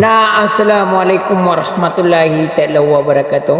Assalamualaikum warahmatullahi taala wabarakatuh.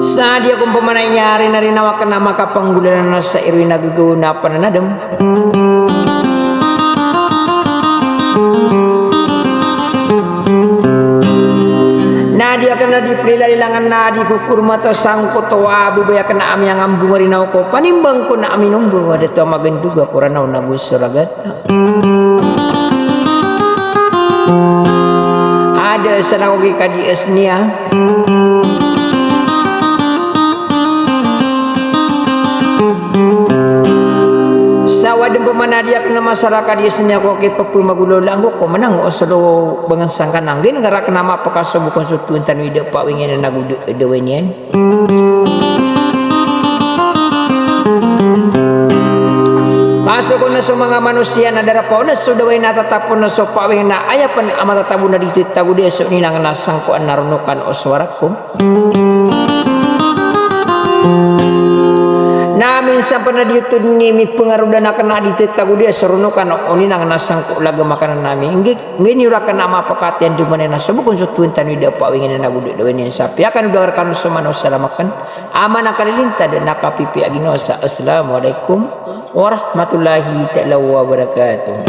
Sadia kung pamanayari na rin nawakan na makapanggulan na sa irina gagawin na pananadam. Nadia kana di prilalilangan na di kukur mata sangko to abu baya kana ami ang ambung rinaw ko panimbang ko na ami numbung ada to magenduga kuranaw na gusuragata. Ada sanawi kadi esnia. Sawadeng pemanadia kena masyarakat di sini aku ke papu magulo langgo ko menang osolo bangansang kanang gin ngara kena ma pakaso bukan sutu entan wide pak wingen nagu dewenyen kaso ko na so mga manusia na darapaw na so daway natatapon na so pak wingen na ayapan amata tabu na dito tagu dia so nilang nasang ko narunukan oswarak ko namin sa panadiyutod ni mi pengarudan akan aditetagu dia serunukan oni nang nasang ko laga makanan namin ngini ura kana mapakatian di mana naso bukun sutuin tan wida pa wingin na gudu dawen sapi akan udarkan sumano salamakan aman akalilinta dan nakapipi aginosa. Assalamualaikum warahmatullahi taala wabarakatuh.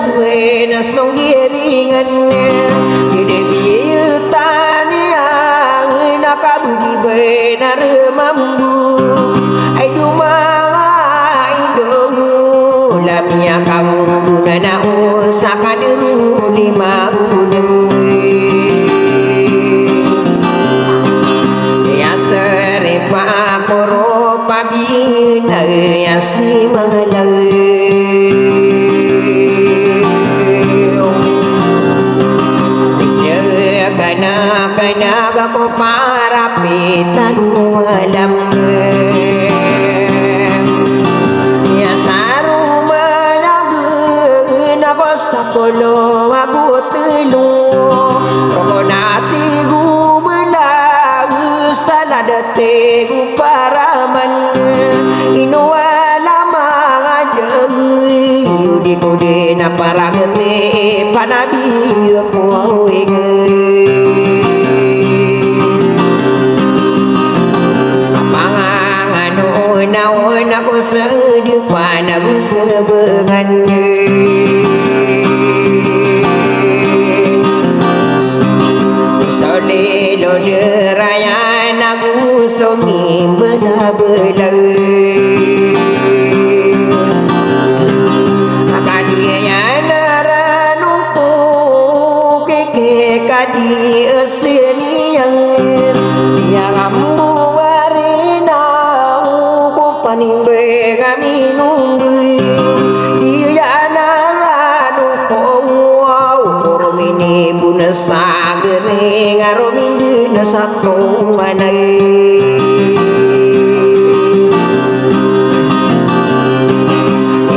suwe na songgiringan Gede biyu tani ang nakabudi benar mambu Ay dumaidomu lamia kamu na usaka dulu di maunemu Ya seripa koro pabina ya si malai Kana ko para pitan walam Ya saru malagna ko sa polo aku telu Rokonati gubelang saladate gu paraman Inuala mangadeng Yudi kode na paragete panabi ko aweng Naon ako sa depan aku sebengan Solelo derayan aku somim belah-belah Akadia naranumpu keke kadi eseni yang ambu Panimbe kami nunggu dia naranu kau koromini pun sagere ngaromini nasatu manai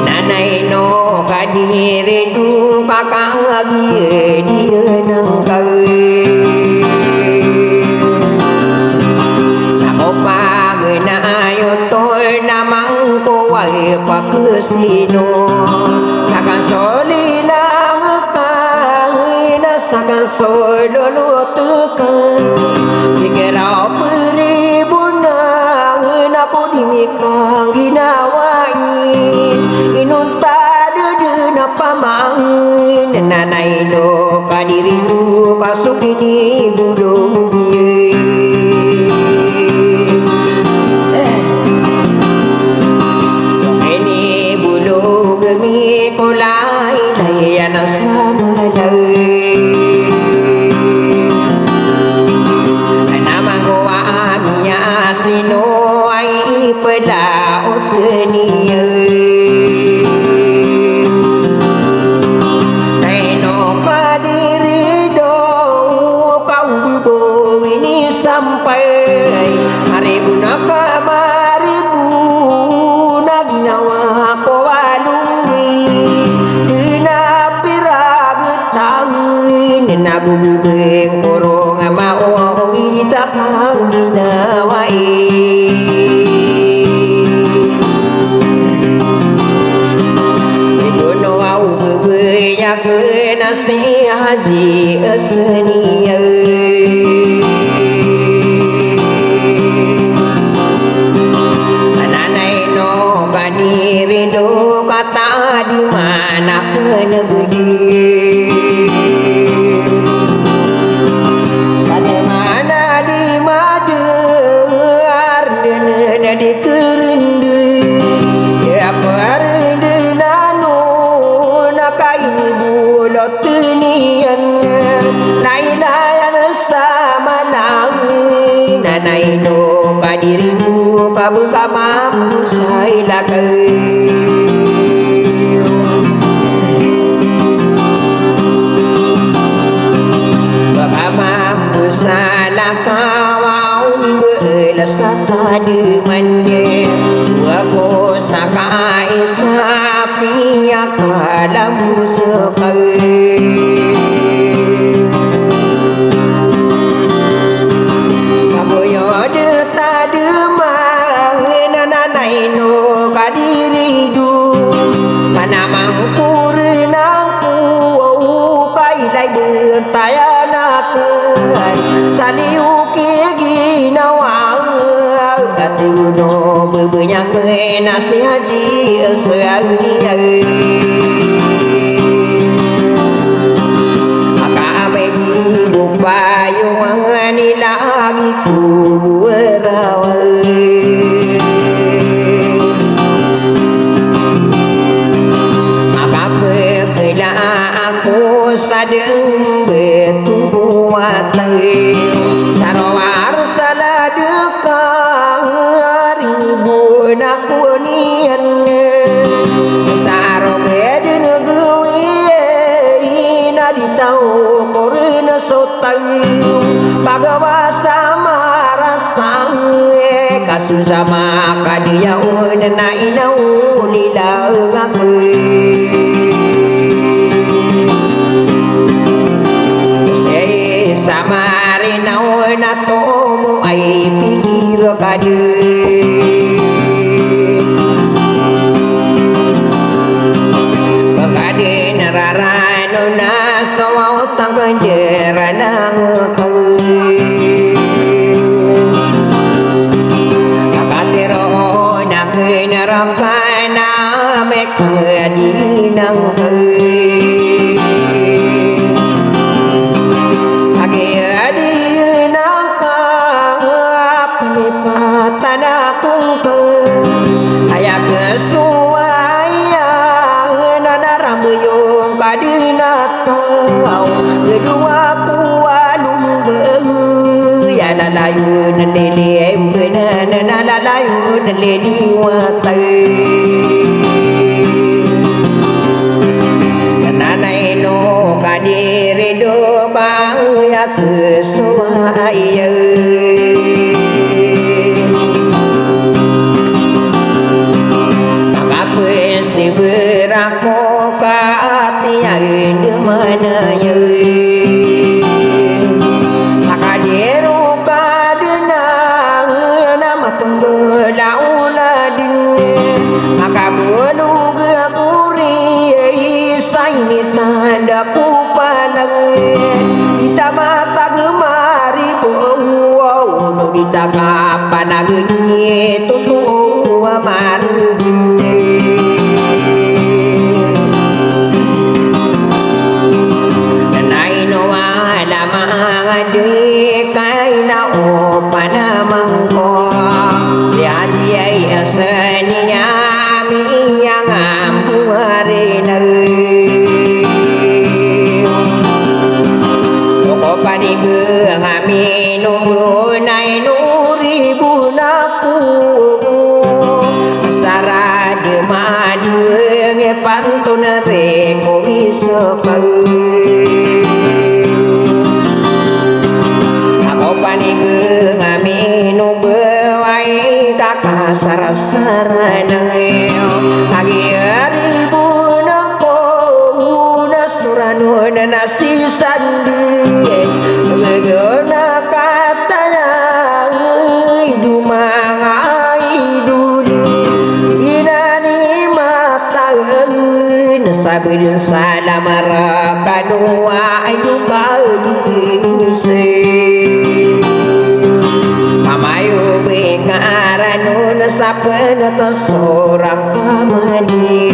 nanai no kadire du kakak lagi dia nangkai Namang ko ay pakusino Sakan soli lang kahina Sakan solo lutukan Dikira peribunang Ako dimikang ginawain Inunta dede na pamangin Nanay no kadiridu Pasok ini bulong diye Gemi kulai layan sama lai Nama gua amia sino ai pela utenia Taino kadiri do kau bibo ini sampai hari bunaka maribu naginawa ko Nabu bubeng korong mau ini takang dinawai Igono au bube yak nasi haji asniya Ananai no kadiri do kata di mana kena budi di kerendu ya parendu nanu nakaini bulot nian lailayan sama langi nanaino kadirimu kabuka mampu sailakai baka mampu salakawau sata di manye Wako sakai sapi akalam sekali Kaboyo de tademang nananai no kadiri du Manamang kurenangku kailai bertayanakan Saliuki ginawang Atuno bebenyak nasi haji seagni sadeng betung watai sarwar saladekah ribu nakunian saro beden gewi nadi tau korena sotai pagawa sama rasang kasun sama kadia na inau lilang samarinau na tomu ai pikir kade pagade nararano na sawau tanggenderana ngeke akatero nagenarakana mekadinang layun lele embena na layun lele watai nanai no kadire do ba ya kesuaya maka si berako ka ati de mana ye tanda pupanang kita mata gemari wow no kita kapanang ni tutu amarugine nanai no ala mangade kaina o panamangko si haji ai asaniya mi yang ampuarena pani beung ami nunggu nai nuribu naku sarade madueng pantun reko isokal aku pani beung ami nunggu wai kakak sarasarana agi ribu suranu nasi sandi segena katanya hidu mangai duli inani mata sabir salam rakadua ayu kali se pamayu bengaranu sapena seorang kamani